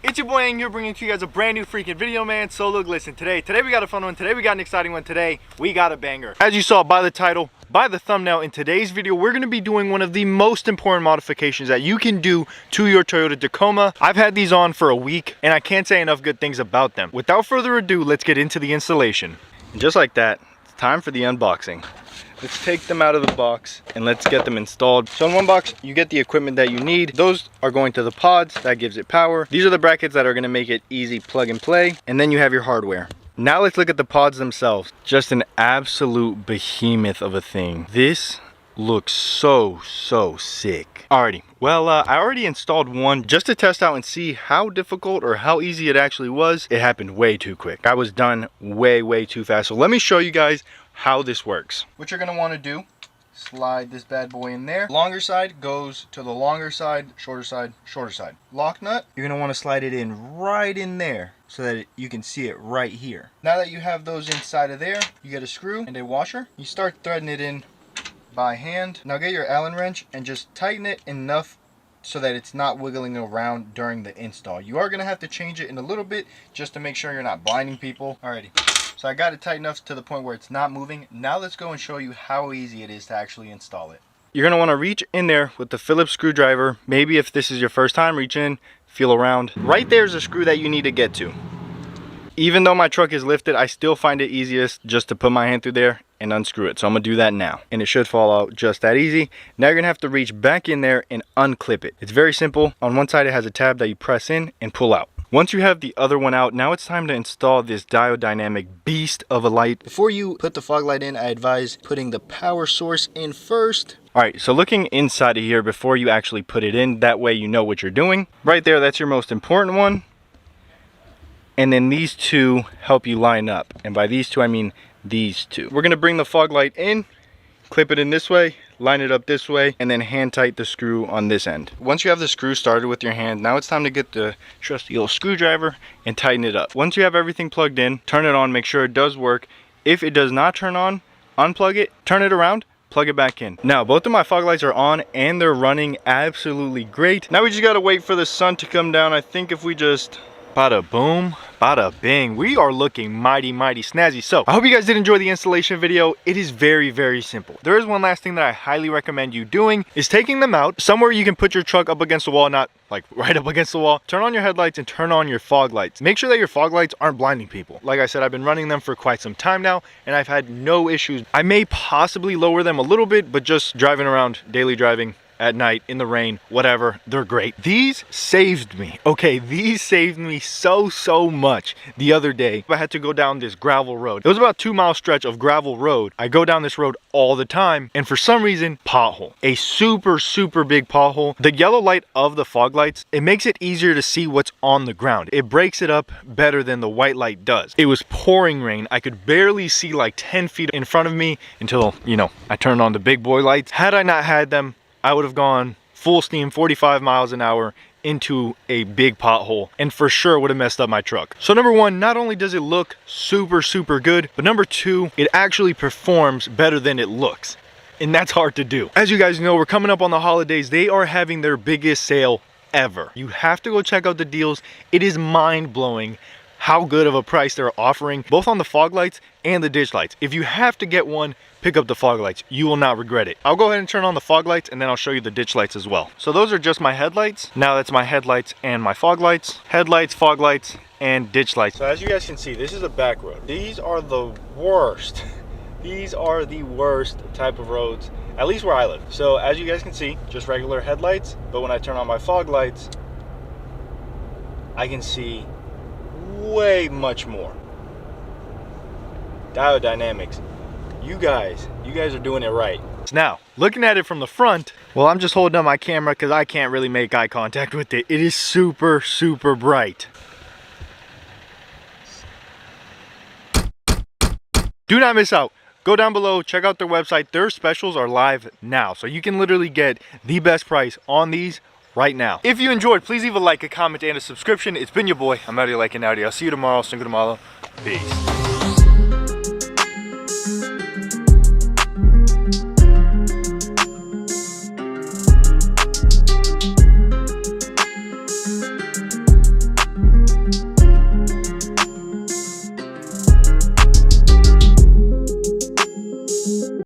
It's your boy Aing here, bringing to you guys a brand new freaking video, man. So look, listen, today we got a fun one. Today we got an exciting one. Today we got a banger. As you saw by the title, by the thumbnail, in today's video we're going to be doing one of the most important modifications that you can do to your Toyota Tacoma. I've had these on for a week and I can't say enough good things about them. Without further ado, let's get into the installation. And just like that, it's time for the unboxing. Let's take them out of the box and let's get them installed. So in one box, you get the equipment that you need. Those are going to the pods, that gives it power. These are the brackets that are gonna make it easy plug and play. And then you have your hardware. Now let's look at the pods themselves. Just an absolute behemoth of a thing. This looks so sick. Alrighty, well, I already installed one just to test out and see how difficult or how easy it actually was. It happened way too quick. I was done way too fast. So let me show you guys how this works. What you're gonna want to do, slide this bad boy in there. Longer side goes to the longer side, shorter side, shorter side. Lock nut, you're gonna want to slide it in right in there so that you can see it right here. Now that you have those inside of there, you get a screw and a washer. You start threading it in by hand. Now get your Allen wrench and just tighten it enough so that it's not wiggling around during the install. You are gonna have to change it in a little bit just to make sure you're not blinding people. Alrighty. So I got it tight enough to the point where it's not moving. Now let's go and show you how easy it is to actually install it. You're going to want to reach in there with the Phillips screwdriver. Maybe if this is your first time, reach in, feel around. Right there's a screw that you need to get to. Even though my truck is lifted, I still find it easiest just to put my hand through there and unscrew it. So I'm going to do that now. And it should fall out just that easy. Now you're going to have to reach back in there and unclip it. It's very simple. On one side it has a tab that you press in and pull out. Once you have the other one out, now it's time to install this Diode dynamic beast of a light. Before you put the fog light in, I advise putting the power source in first. Alright, so looking inside of here before you actually put it in, that way you know what you're doing. Right there, that's your most important one. And then these two help you line up. And by these two, I mean these two. We're going to bring the fog light in, clip it in this way, line it up this way, and then hand tight the screw on this end. Once you have the screw started with your hand, now it's time to get the trusty old screwdriver and tighten it up. Once you have everything plugged in, turn it on, make sure it does work. If it does not turn on, unplug it, turn it around, plug it back in. Now both of my fog lights are on and they're running absolutely great. Now we just gotta wait for the sun to come down. I think if we just bada boom, bada bing, we are looking mighty snazzy. So I hope you guys did enjoy the installation video. It is very simple. There is one last thing that I highly recommend you doing, is taking them out somewhere you can put your truck up against the wall, not like right up against the wall. Turn on your headlights and turn on your fog lights. Make sure that your fog lights aren't blinding people. Like I said, I've been running them for quite some time now and I've had no issues. I may possibly lower them a little bit, but just driving around, daily driving, at night, in the rain, whatever, they're great. These saved me, okay? These saved me so much the other day. I had to go down this gravel road. It was about a 2-mile stretch of gravel road. I go down this road all the time, and for some reason, pothole. A super big pothole. The yellow light of the fog lights, it makes it easier to see what's on the ground. It breaks it up better than the white light does. It was pouring rain. I could barely see like 10 feet in front of me until, you know, I turned on the big boy lights. Had I not had them, I would have gone full steam 45 miles an hour into a big pothole and for sure would have messed up my truck. So number one, not only does it look super good, but number two, it actually performs better than it looks. And that's hard to do. As you guys know, we're coming up on the holidays. They are having their biggest sale ever. You have to go check out the deals. It is mind-blowing how good of a price they're offering, both on the fog lights and the ditch lights. If you have to get one, pick up the fog lights. You will not regret it. I'll go ahead and turn on the fog lights and then I'll show you the ditch lights as well. So those are just my headlights. Now that's my headlights and my fog lights. Headlights, fog lights, and ditch lights. So as you guys can see, this is a back road. These are the worst. These are the worst type of roads, at least where I live. So as you guys can see, just regular headlights, but when I turn on my fog lights, I can see way much more. Diode dynamics, you guys are doing it right. Now looking at it from the front, well, I'm just holding up my camera because I can't really make eye contact with it. It is super bright. Do not miss out. Go down below, check out their website. Their specials are live now, so you can literally get the best price on these right now. If you enjoyed, please leave a like, a comment, and a subscription. It's been your boy. I'm out here liking out here. I'll see you tomorrow. Peace.